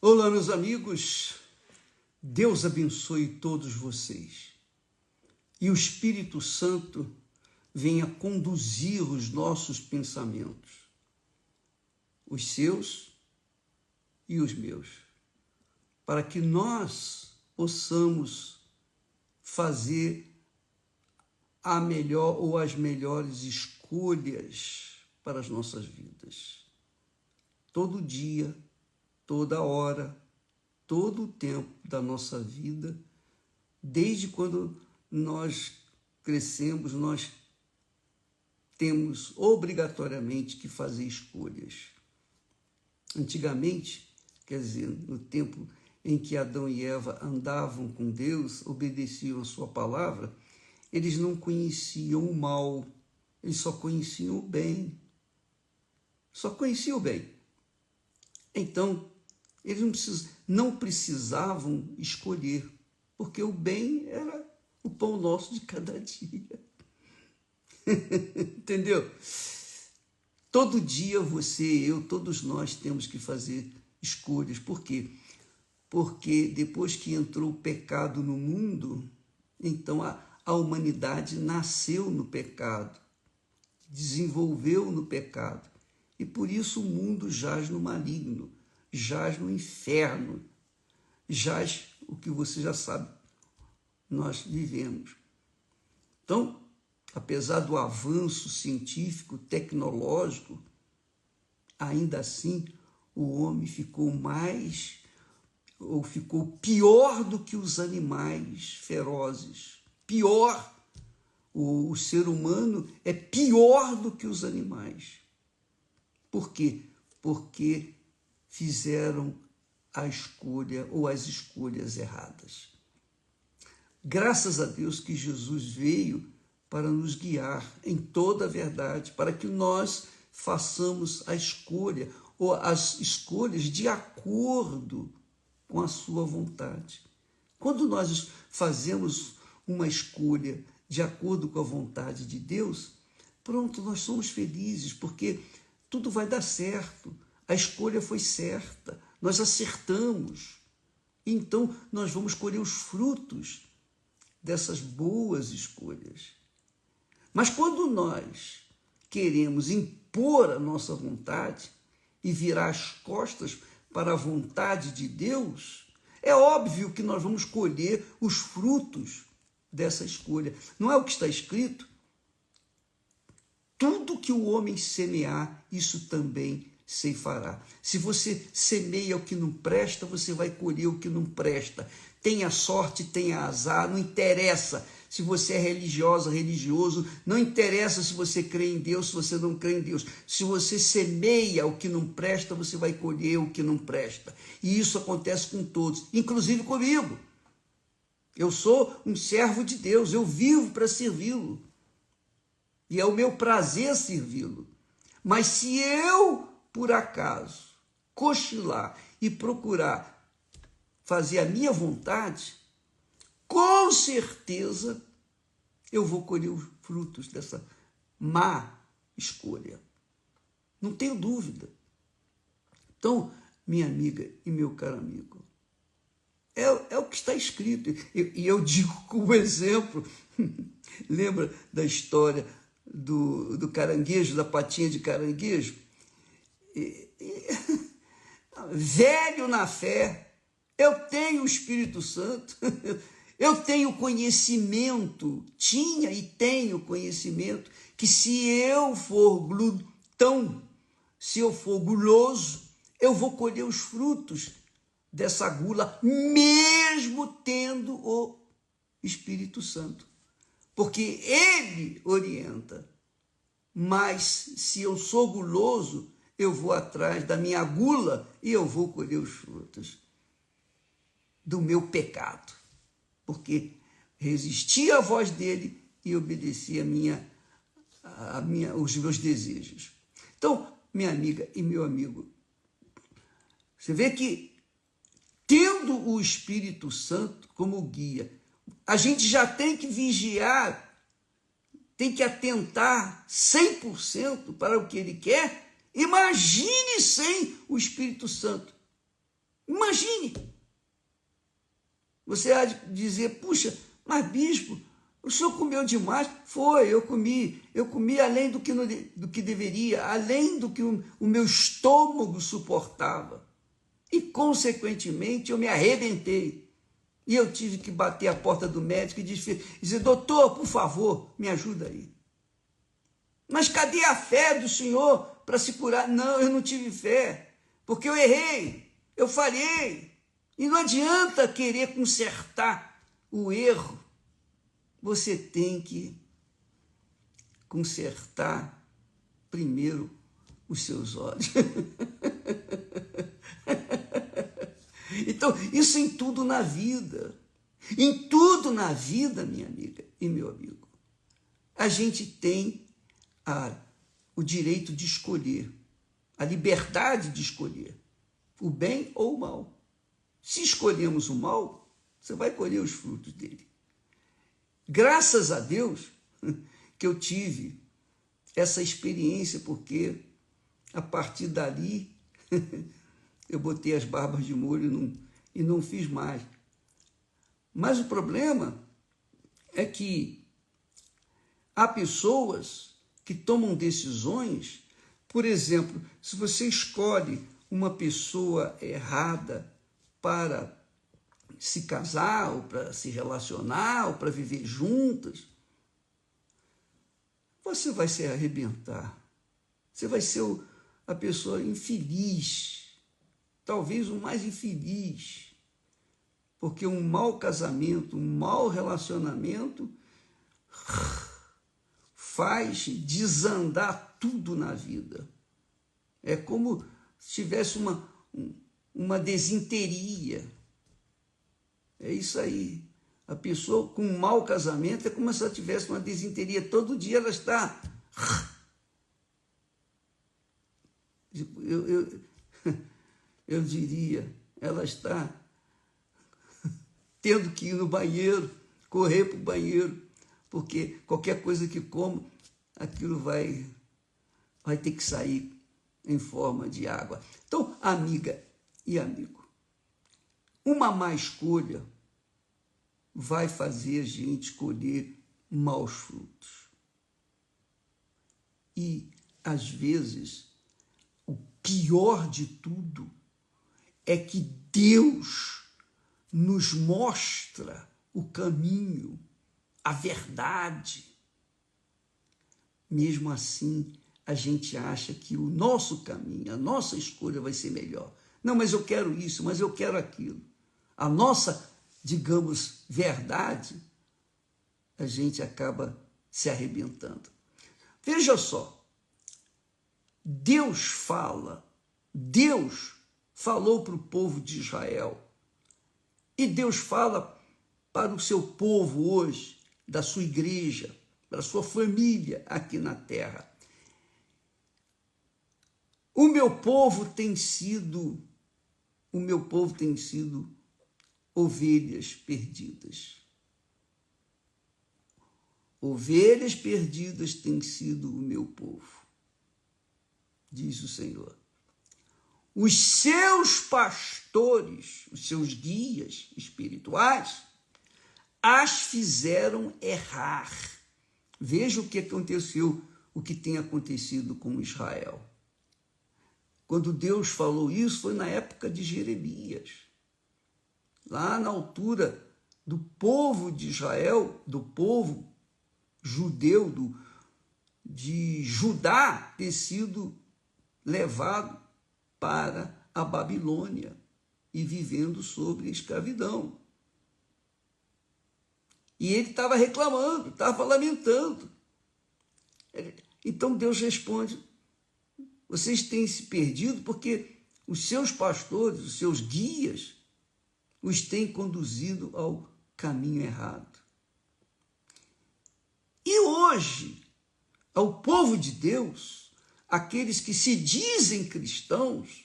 Olá, meus amigos, Deus abençoe todos vocês e o Espírito Santo venha conduzir os nossos pensamentos, os seus e os meus, para que nós possamos fazer a melhor ou as melhores escolhas para as nossas vidas. Todo dia, toda hora, todo o tempo da nossa vida, desde quando nós crescemos, nós temos obrigatoriamente que fazer escolhas. Antigamente, quer dizer, no tempo em que Adão e Eva andavam com Deus, obedeciam a sua palavra, eles não conheciam o mal, eles só conheciam o bem. Só conheciam o bem. Então, eles não precisavam escolher, porque o bem era o pão nosso de cada dia. Entendeu? Todo dia você, eu, todos nós temos que fazer escolhas. Por quê? Porque depois que entrou o pecado no mundo, então a humanidade nasceu no pecado, desenvolveu no pecado. E por isso o mundo jaz no maligno, jaz no inferno, jaz o que você já sabe, nós vivemos. Então, apesar do avanço científico, tecnológico, ainda assim o homem ficou pior do que os animais ferozes. Pior. O ser humano é pior do que os animais. Por quê? Porque fizeram a escolha ou as escolhas erradas. Graças a Deus que Jesus veio para nos guiar em toda a verdade, para que nós façamos a escolha ou as escolhas de acordo com a sua vontade. Quando nós fazemos uma escolha de acordo com a vontade de Deus, pronto, nós somos felizes, porque tudo vai dar certo. A escolha foi certa, nós acertamos. Então, nós vamos colher os frutos dessas boas escolhas. Mas quando nós queremos impor a nossa vontade e virar as costas para a vontade de Deus, é óbvio que nós vamos colher os frutos dessa escolha. Não é o que está escrito? Tudo que o homem semear, isso também ceifará. Se você semeia o que não presta, você vai colher o que não presta. Tenha sorte, tenha azar, não interessa se você é religiosa, religioso, não interessa se você crê em Deus, se você não crê em Deus. Se você semeia o que não presta, você vai colher o que não presta. E isso acontece com todos, inclusive comigo. Eu sou um servo de Deus, eu vivo para servi-lo. E é o meu prazer servi-lo. Mas se eu, por acaso, cochilar e procurar fazer a minha vontade, com certeza eu vou colher os frutos dessa má escolha. Não tenho dúvida. Então, minha amiga e meu caro amigo, é o que está escrito. E eu digo como exemplo, lembra da história do caranguejo, da patinha de caranguejo? Velho na fé, eu tenho o Espírito Santo, eu tenho conhecimento, tinha e tenho conhecimento, que se eu for glutão, se eu for guloso, eu vou colher os frutos dessa gula, mesmo tendo o Espírito Santo. Porque ele orienta. Mas se eu sou guloso, eu vou atrás da minha gula e eu vou colher os frutos do meu pecado. Porque resisti à voz dele e obedeci os meus desejos. Então, minha amiga e meu amigo, você vê que, tendo o Espírito Santo como guia, a gente já tem que vigiar, tem que atentar 100% para o que ele quer. Imagine sem o Espírito Santo. Imagine! Você há de dizer, puxa, mas bispo, o senhor comeu demais? Foi, eu comi além do que deveria, além do que o meu estômago suportava. E, consequentemente, eu me arrebentei. E eu tive que bater a porta do médico e dizer, doutor, por favor, me ajuda aí. Mas cadê a fé do senhor para se curar? Não, eu não tive fé, porque eu errei, eu falhei. E não adianta querer consertar o erro. Você tem que consertar primeiro os seus olhos. Então, isso em tudo na vida. Em tudo na vida, minha amiga e meu amigo. A gente tem o direito de escolher, a liberdade de escolher o bem ou o mal. Se escolhemos o mal, você vai colher os frutos dele. Graças a Deus que eu tive essa experiência, porque a partir dali eu botei as barbas de molho e não fiz mais. Mas o problema é que há pessoas que tomam decisões, por exemplo, se você escolhe uma pessoa errada para se casar, ou para se relacionar, ou para viver juntas, você vai se arrebentar. Você vai ser a pessoa infeliz, talvez o mais infeliz, porque um mau casamento, um mau relacionamento faz desandar tudo na vida. É como se tivesse uma desinteria. É isso aí. A pessoa com um mau casamento é como se ela tivesse uma desinteria. Todo dia ela está... Eu diria, ela está tendo que ir no banheiro, correr para o banheiro, porque qualquer coisa que como, aquilo vai ter que sair em forma de água. Então, amiga e amigo, uma má escolha vai fazer a gente colher maus frutos. E, às vezes, o pior de tudo é que Deus nos mostra o caminho, a verdade. Mesmo assim, a gente acha que o nosso caminho, a nossa escolha vai ser melhor. Não, mas eu quero isso, mas eu quero aquilo. A nossa, digamos, verdade, a gente acaba se arrebentando. Veja só, Deus falou para o povo de Israel, e Deus fala para o seu povo hoje, da sua igreja, para a sua família aqui na terra. O meu povo tem sido ovelhas perdidas. Ovelhas perdidas têm sido o meu povo, diz o Senhor. Os seus pastores, os seus guias espirituais, as fizeram errar. Veja o que aconteceu, o que tem acontecido com Israel. Quando Deus falou isso, foi na época de Jeremias. Lá na altura do povo de Israel, do povo judeu, de Judá ter sido levado para a Babilônia e vivendo sobre escravidão. E ele estava reclamando, estava lamentando. Então Deus responde, vocês têm se perdido porque os seus pastores, os seus guias, os têm conduzido ao caminho errado. E hoje, ao povo de Deus, aqueles que se dizem cristãos,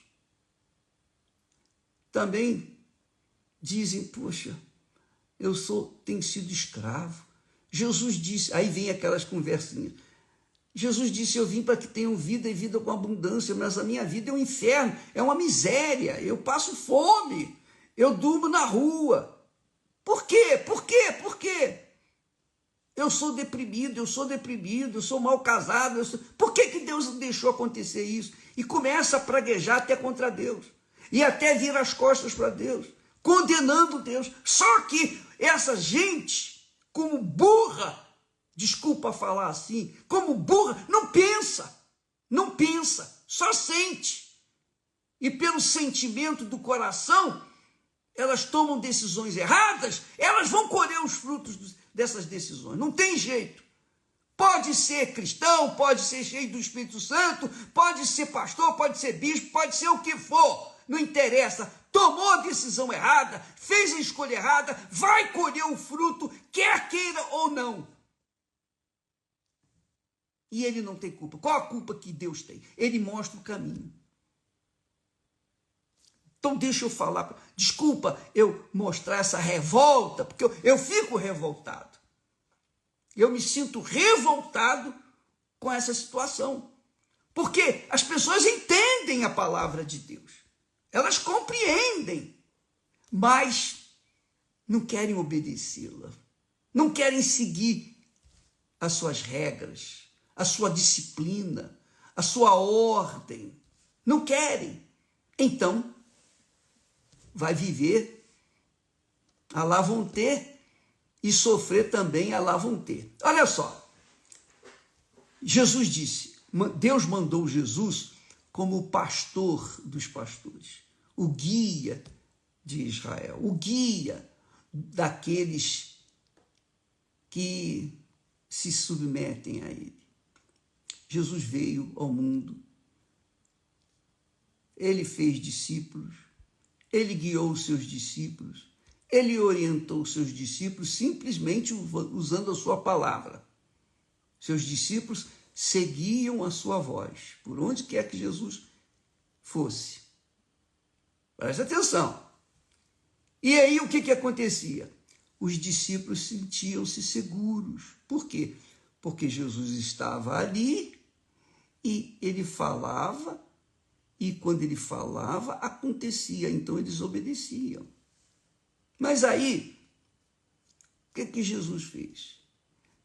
também dizem, poxa, tenho sido escravo. Jesus disse, aí vem aquelas conversinhas, Jesus disse, eu vim para que tenham vida e vida com abundância, mas a minha vida é um inferno, é uma miséria, eu passo fome, eu durmo na rua. Por quê? Por quê? Por quê? Eu sou deprimido, eu sou mal casado. Por que Deus deixou acontecer isso? E começa a praguejar até contra Deus. E até vira as costas para Deus, condenando Deus. Só que essa gente, como burra, desculpa falar assim, como burra, não pensa, só sente. E pelo sentimento do coração, elas tomam decisões erradas, elas vão colher os frutos dessas decisões. Não tem jeito. Pode ser cristão, pode ser cheio do Espírito Santo, pode ser pastor, pode ser bispo, pode ser o que for. Não interessa. Tomou a decisão errada, fez a escolha errada, vai colher o fruto, quer queira ou não. E ele não tem culpa. Qual a culpa que Deus tem? Ele mostra o caminho. Então deixa eu falar, desculpa eu mostrar essa revolta, porque eu fico revoltado. Eu me sinto revoltado com essa situação. Porque as pessoas entendem a palavra de Deus. Elas compreendem, mas não querem obedecê-la. Não querem seguir as suas regras, a sua disciplina, a sua ordem. Não querem. Então, vai viver, a lá vão ter, e sofrer também, a lá vão ter. Olha só, Jesus disse, Deus mandou Jesus como o pastor dos pastores, o guia de Israel, o guia daqueles que se submetem a ele. Jesus veio ao mundo, ele fez discípulos, ele guiou os seus discípulos, ele orientou os seus discípulos simplesmente usando a sua palavra. Seus discípulos seguiam a sua voz, por onde quer que Jesus fosse. Preste atenção. E aí o que acontecia? Os discípulos sentiam-se seguros. Por quê? Porque Jesus estava ali e ele falava, e quando ele falava, acontecia, então eles obedeciam. Mas aí, o que Jesus fez?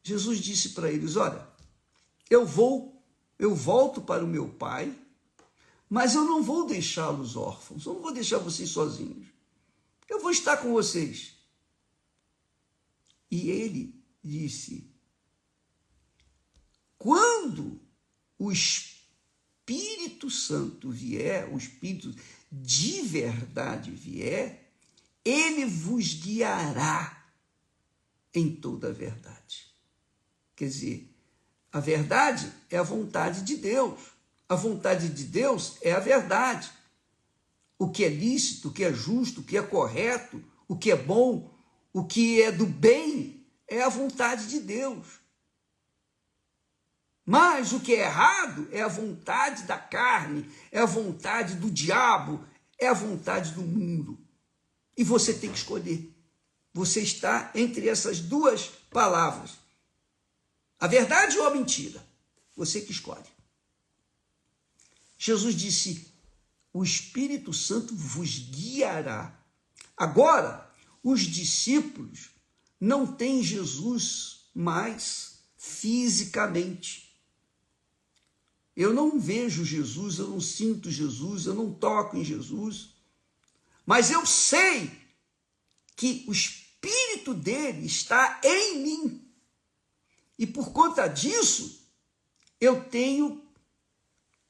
Jesus disse para eles, olha, eu volto para o meu Pai, mas eu não vou deixá-los órfãos, eu não vou deixar vocês sozinhos. Eu vou estar com vocês. E ele disse, quando o Espírito Santo vier, o Espírito de verdade vier, ele vos guiará em toda a verdade. Quer dizer, a verdade é a vontade de Deus. A vontade de Deus é a verdade. O que é lícito, o que é justo, o que é correto, o que é bom, o que é do bem, é a vontade de Deus. Mas o que é errado é a vontade da carne, é a vontade do diabo, é a vontade do mundo. E você tem que escolher. Você está entre essas duas palavras. A verdade ou a mentira? Você que escolhe. Jesus disse, o Espírito Santo vos guiará. Agora, os discípulos não têm Jesus mais fisicamente. Eu não vejo Jesus, eu não sinto Jesus, eu não toco em Jesus, mas eu sei que o Espírito dele está em mim. E por conta disso, eu tenho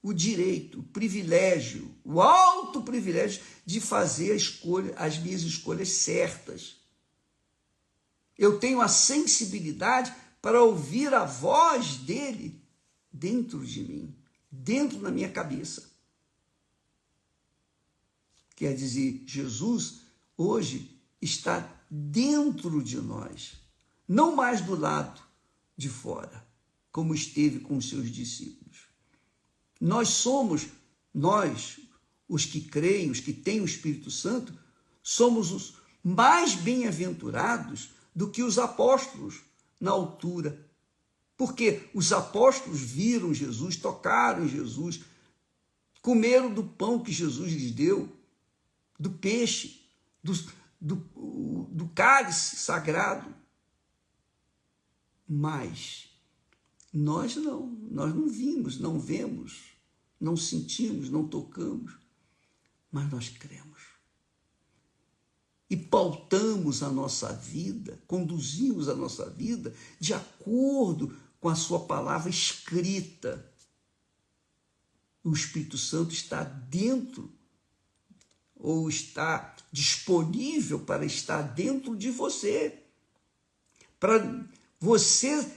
o direito, o privilégio, o alto privilégio de fazer as minhas escolhas certas. Eu tenho a sensibilidade para ouvir a voz dele dentro de mim, dentro da minha cabeça. Quer dizer, Jesus hoje está dentro de nós, não mais do lado de fora, como esteve com os seus discípulos. Nós, os que creem, os que têm o Espírito Santo, somos os mais bem-aventurados do que os apóstolos na altura Porque os apóstolos viram Jesus, tocaram em Jesus, comeram do pão que Jesus lhes deu, do peixe, do cálice sagrado. Mas nós não vimos, não vemos, não sentimos, não tocamos, mas nós cremos. E pautamos a nossa vida, conduzimos a nossa vida de acordo com a sua palavra escrita. O Espírito Santo está dentro, ou está disponível para estar dentro de você, para você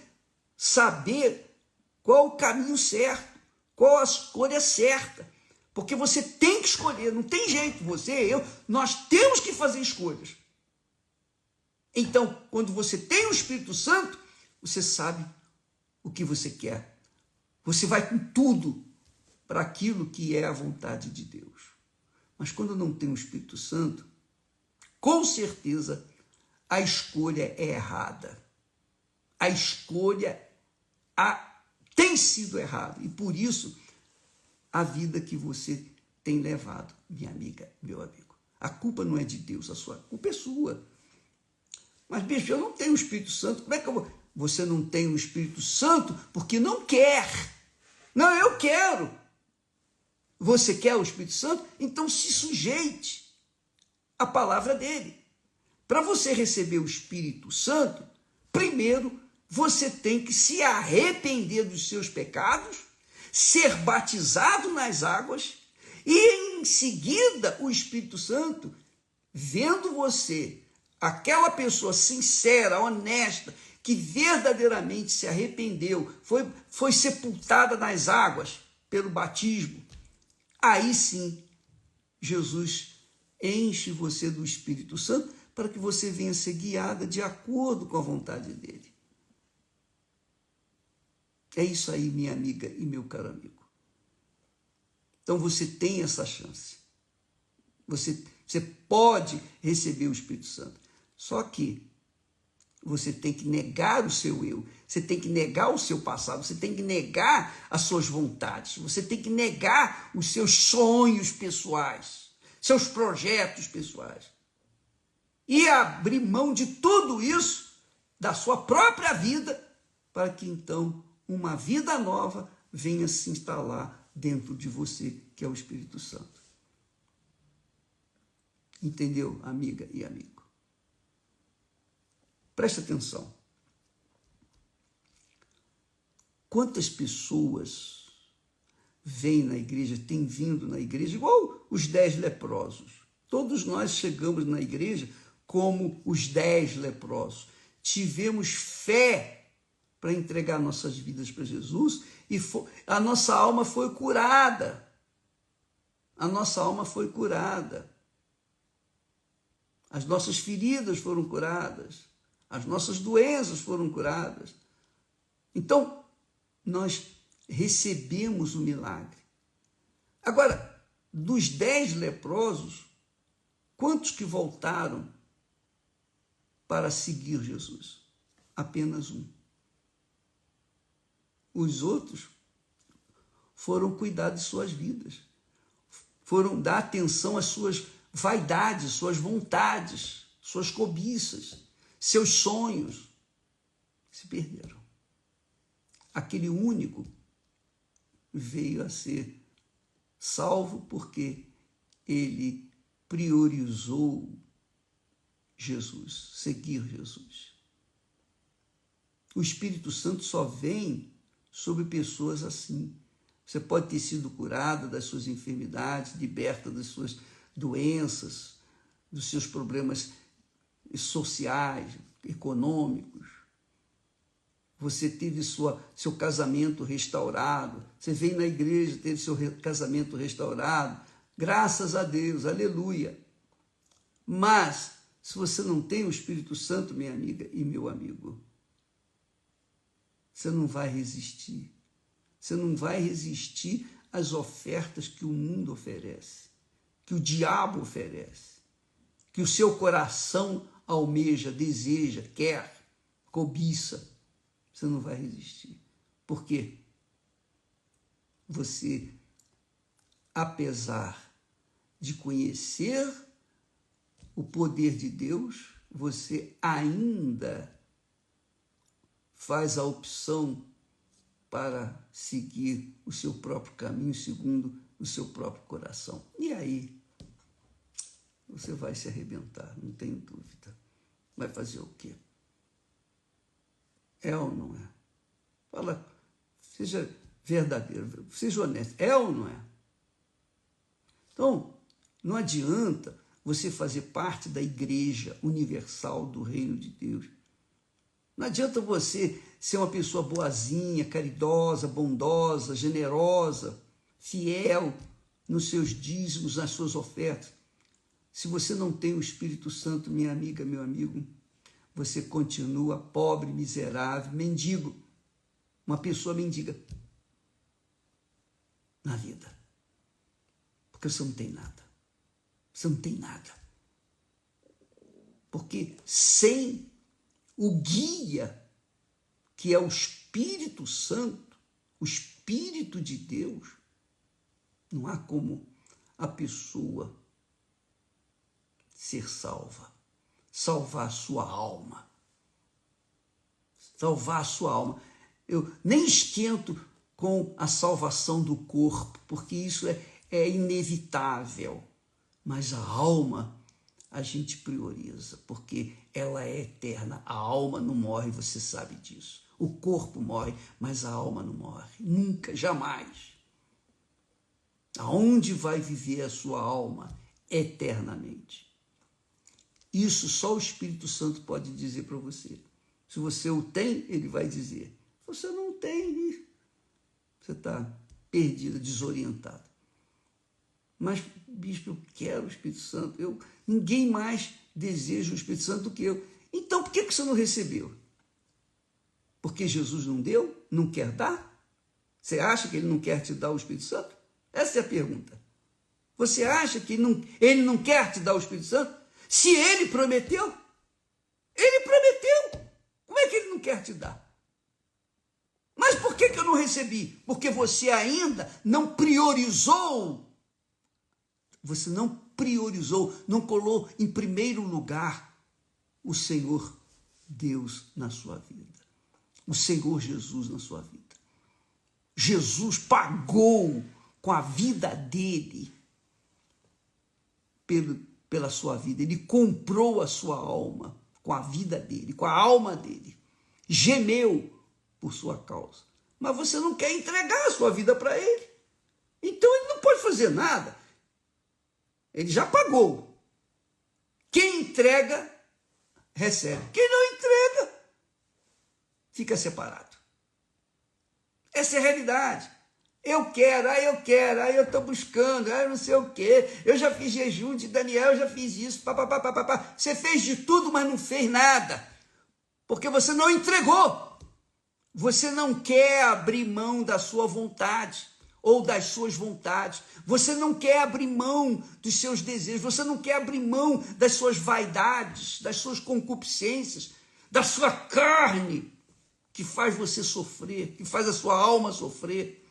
saber qual o caminho certo, qual a escolha certa, porque você tem que escolher, não tem jeito, você, eu, nós temos que fazer escolhas. Então, quando você tem o Espírito Santo, você sabe o que você quer, você vai com tudo para aquilo que é a vontade de Deus. Mas quando não tem o Espírito Santo, com certeza a escolha é errada. A escolha tem sido errada. E por isso, a vida que você tem levado, minha amiga, meu amigo. A culpa não é de Deus, a sua culpa é sua. Mas, bicho, eu não tenho o Espírito Santo. Como é que eu vou? Você não tem o Espírito Santo porque não quer. Não, eu quero. Você quer o Espírito Santo? Então se sujeite à palavra dele. Para você receber o Espírito Santo, primeiro você tem que se arrepender dos seus pecados, ser batizado nas águas e em seguida o Espírito Santo, vendo você, aquela pessoa sincera, honesta, que verdadeiramente se arrependeu, foi sepultada nas águas pelo batismo, aí sim, Jesus enche você do Espírito Santo para que você venha ser guiada de acordo com a vontade dele. É isso aí, minha amiga e meu caro amigo. Então você tem essa chance. Você pode receber o Espírito Santo. Só que você tem que negar o seu eu, você tem que negar o seu passado, você tem que negar as suas vontades, você tem que negar os seus sonhos pessoais, seus projetos pessoais. E abrir mão de tudo isso, da sua própria vida, para que então uma vida nova venha se instalar dentro de você, que é o Espírito Santo. Entendeu, amiga e amigo? Preste atenção. Quantas pessoas vêm na igreja, têm vindo na igreja, igual os 10 leprosos. Todos nós chegamos na igreja como os 10 leprosos. Tivemos fé para entregar nossas vidas para Jesus e a nossa alma foi curada. A nossa alma foi curada. As nossas feridas foram curadas. As nossas doenças foram curadas. Então, nós recebemos o milagre. Agora, dos 10 leprosos, quantos que voltaram para seguir Jesus? Apenas um. Os outros foram cuidar de suas vidas, foram dar atenção às suas vaidades, suas vontades, suas cobiças, seus sonhos. Se perderam. Aquele único veio a ser salvo porque ele priorizou Jesus, seguir Jesus. O Espírito Santo só vem sobre pessoas assim. Você pode ter sido curado das suas enfermidades, liberta das suas doenças, dos seus problemas sociais, econômicos. Você teve seu casamento restaurado. Você veio na igreja, teve seu casamento restaurado. Graças a Deus, aleluia. Mas, se você não tem o Espírito Santo, minha amiga e meu amigo, você não vai resistir. Você não vai resistir às ofertas que o mundo oferece, que o diabo oferece, que o seu coração almeja, deseja, quer, cobiça. Você não vai resistir. Por quê? Você, apesar de conhecer o poder de Deus, você ainda faz a opção para seguir o seu próprio caminho, segundo o seu próprio coração. E aí, você vai se arrebentar, não tenho dúvida. Vai fazer o quê? É ou não é? Fala, seja verdadeiro, seja honesto. É ou não é? Então, não adianta você fazer parte da Igreja Universal do Reino de Deus. Não adianta você ser uma pessoa boazinha, caridosa, bondosa, generosa, fiel nos seus dízimos, nas suas ofertas. Se você não tem o Espírito Santo, minha amiga, meu amigo, você continua pobre, miserável, mendigo. Uma pessoa mendiga na vida. Porque você não tem nada. Você não tem nada. Porque sem o guia, que é o Espírito Santo, o Espírito de Deus, não há como a pessoa ser salva, salvar a sua alma. Salvar a sua alma. Eu nem esquento com a salvação do corpo, porque isso é inevitável. Mas a alma a gente prioriza, porque ela é eterna. A alma não morre, você sabe disso. O corpo morre, mas a alma não morre. Nunca, jamais. Aonde vai viver a sua alma? Eternamente. Isso só o Espírito Santo pode dizer para você. Se você o tem, ele vai dizer. Se você não tem, você está perdida, desorientada. Mas, bispo, eu quero o Espírito Santo. Ninguém mais deseja o Espírito Santo do que eu. Então, por que você não recebeu? Porque Jesus não deu? Não quer dar? Você acha que ele não quer te dar o Espírito Santo? Essa é a pergunta. Você acha que ele não quer te dar o Espírito Santo? Se ele prometeu, ele prometeu. Como é que ele não quer te dar? Mas por que eu não recebi? Porque você ainda não priorizou. Você não priorizou, não colocou em primeiro lugar o Senhor Deus na sua vida. O Senhor Jesus na sua vida. Jesus pagou com a vida dele pela sua vida. Ele comprou a sua alma com a vida dele, com a alma dele. Gemeu por sua causa. Mas você não quer entregar a sua vida para ele. Então ele não pode fazer nada. Ele já pagou. Quem entrega, recebe. Quem não entrega, fica separado. Essa é a realidade. Eu quero, eu estou buscando, eu não sei o quê. Eu já fiz jejum de Daniel, eu já fiz isso, papapá. Você fez de tudo, mas não fez nada. Porque você não entregou. Você não quer abrir mão da sua vontade ou das suas vontades. Você não quer abrir mão dos seus desejos. Você não quer abrir mão das suas vaidades, das suas concupiscências, da sua carne, que faz você sofrer, que faz a sua alma sofrer.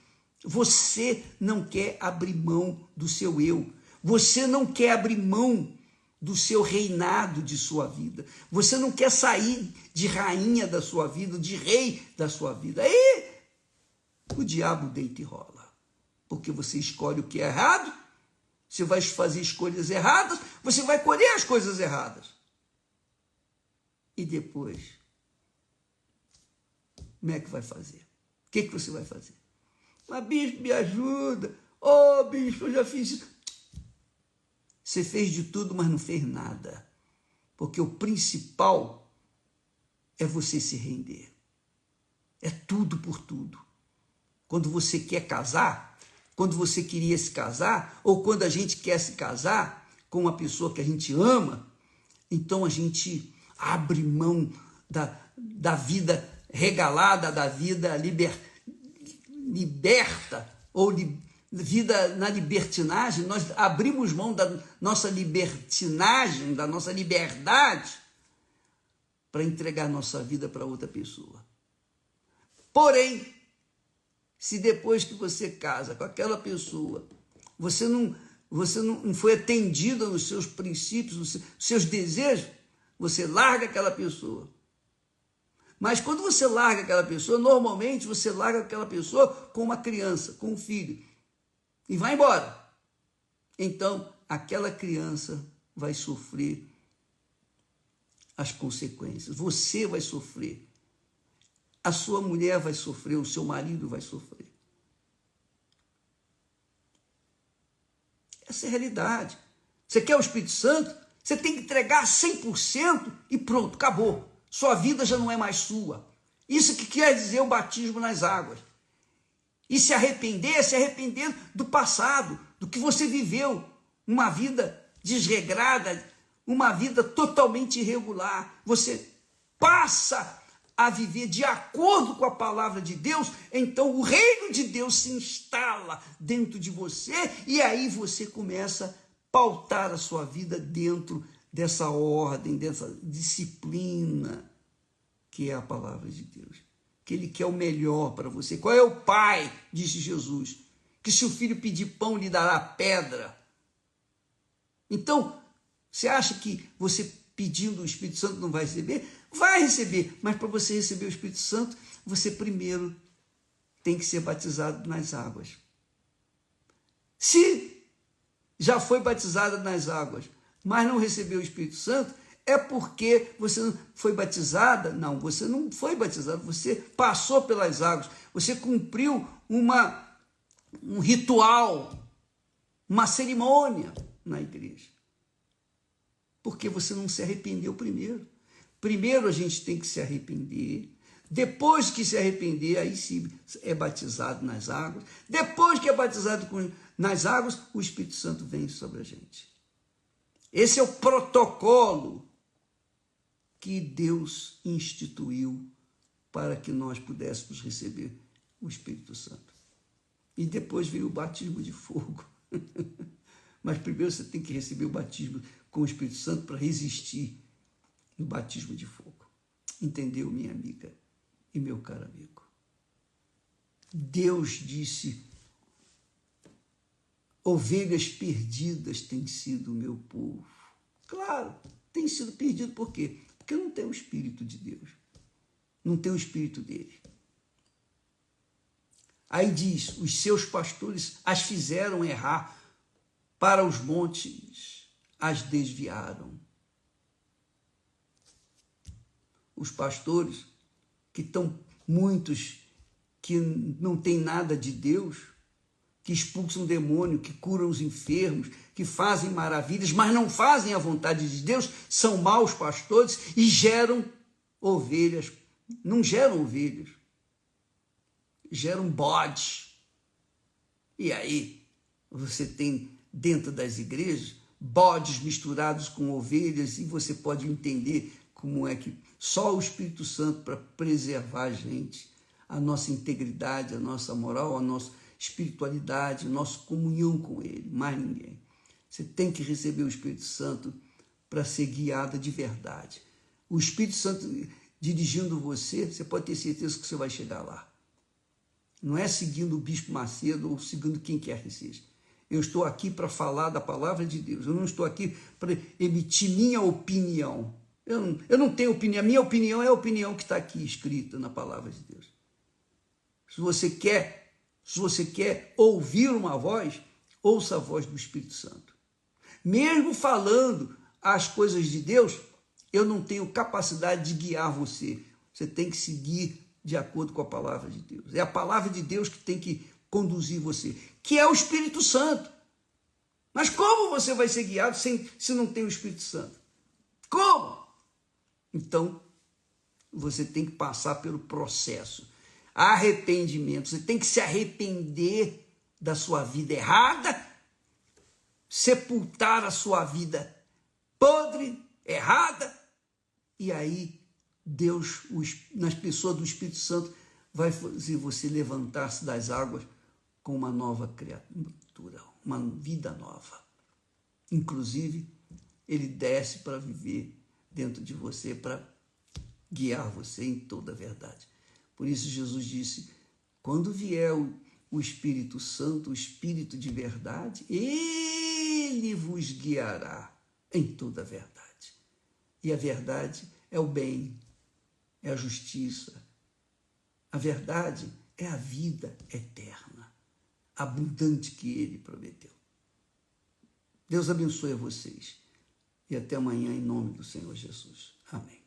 Você não quer abrir mão do seu eu. Você não quer abrir mão do seu reinado de sua vida. Você não quer sair de rainha da sua vida, de rei da sua vida. Aí o diabo deita e rola. Porque você escolhe o que é errado, você vai fazer escolhas erradas, você vai colher as coisas erradas. E depois, como é que vai fazer? O que você vai fazer? Mas, bispo, me ajuda. Ô, bispo, eu já fiz isso. Você fez de tudo, mas não fez nada. Porque o principal é você se render. É tudo por tudo. Quando você quer casar, quando você queria se casar, ou quando a gente quer se casar com uma pessoa que a gente ama, então a gente abre mão da vida regalada, da vida liberta, ou vida na libertinagem. Nós abrimos mão da nossa libertinagem, da nossa liberdade, para entregar nossa vida para outra pessoa. Porém, se depois que você casa com aquela pessoa, você não foi atendida nos seus princípios, nos seus desejos, você larga aquela pessoa. Mas quando você larga aquela pessoa, normalmente você larga aquela pessoa com uma criança, com um filho, e vai embora. Então, aquela criança vai sofrer as consequências. Você vai sofrer. A sua mulher vai sofrer, o seu marido vai sofrer. Essa é a realidade. Você quer o Espírito Santo? Você tem que entregar 100% e pronto, acabou. Sua vida já não é mais sua. Isso que quer dizer o batismo nas águas. E se arrepender do passado, do que você viveu. Uma vida desregrada, uma vida totalmente irregular. Você passa a viver de acordo com a palavra de Deus, então o reino de Deus se instala dentro de você e aí você começa a pautar a sua vida dentro dessa ordem, dessa disciplina que é a palavra de Deus. Que Ele quer o melhor para você. Qual é o pai, disse Jesus, que se o filho pedir pão lhe dará pedra. Então, você acha que você pedindo o Espírito Santo não vai receber? Vai receber, mas para você receber o Espírito Santo, você primeiro tem que ser batizado nas águas. Se já foi batizado nas águas, mas não recebeu o Espírito Santo, é porque você não foi batizada? Não, você não foi batizado, você passou pelas águas, você cumpriu um ritual, uma cerimônia na igreja. Porque você não se arrependeu primeiro. Primeiro a gente tem que se arrepender. Depois que se arrepender, aí se é batizado nas águas. Depois que é batizado nas águas, o Espírito Santo vem sobre a gente. Esse é o protocolo que Deus instituiu para que nós pudéssemos receber o Espírito Santo. E depois veio o batismo de fogo. Mas primeiro você tem que receber o batismo com o Espírito Santo para resistir no batismo de fogo. Entendeu, minha amiga e meu caro amigo? Deus disse: ovelhas perdidas têm sido o meu povo. Claro, tem sido perdido por quê? Porque não tem o Espírito de Deus. Não tem o Espírito dele. Aí diz, os seus pastores as fizeram errar, para os montes as desviaram. Os pastores, que estão muitos que não têm nada de Deus, que expulsam o demônio, que curam os enfermos, que fazem maravilhas, mas não fazem a vontade de Deus, são maus pastores e geram ovelhas. Não geram ovelhas, geram bodes. E aí você tem dentro das igrejas bodes misturados com ovelhas e você pode entender como é que só o Espírito Santo para preservar a gente, a nossa integridade, a nossa moral, a nossa espiritualidade, a nossa comunhão com Ele, mais ninguém. Você tem que receber o Espírito Santo para ser guiada de verdade. O Espírito Santo dirigindo você, você pode ter certeza que você vai chegar lá. Não é seguindo o Bispo Macedo ou seguindo quem quer que seja. Eu estou aqui para falar da palavra de Deus. Eu não estou aqui para emitir minha opinião. Eu não tenho opinião. A minha opinião é a opinião que está aqui escrita na palavra de Deus. Se você quer ouvir uma voz, ouça a voz do Espírito Santo. Mesmo falando as coisas de Deus, eu não tenho capacidade de guiar você. Você tem que seguir de acordo com a palavra de Deus. É a palavra de Deus que tem que conduzir você, que é o Espírito Santo. Mas como você vai ser guiado se não tem o Espírito Santo? Como? Então, você tem que passar pelo processo. Arrependimento. Você tem que se arrepender da sua vida errada, sepultar a sua vida podre, errada, e aí Deus, nas pessoas do Espírito Santo, vai fazer você levantar-se das águas com uma nova criatura, uma vida nova. Inclusive, Ele desce para viver dentro de você, para guiar você em toda a verdade. Por isso Jesus disse, quando vier o Espírito Santo, o Espírito de verdade, ele vos guiará em toda a verdade. E a verdade é o bem, é a justiça. A verdade é a vida eterna, abundante que ele prometeu. Deus abençoe a vocês. E até amanhã, em nome do Senhor Jesus. Amém.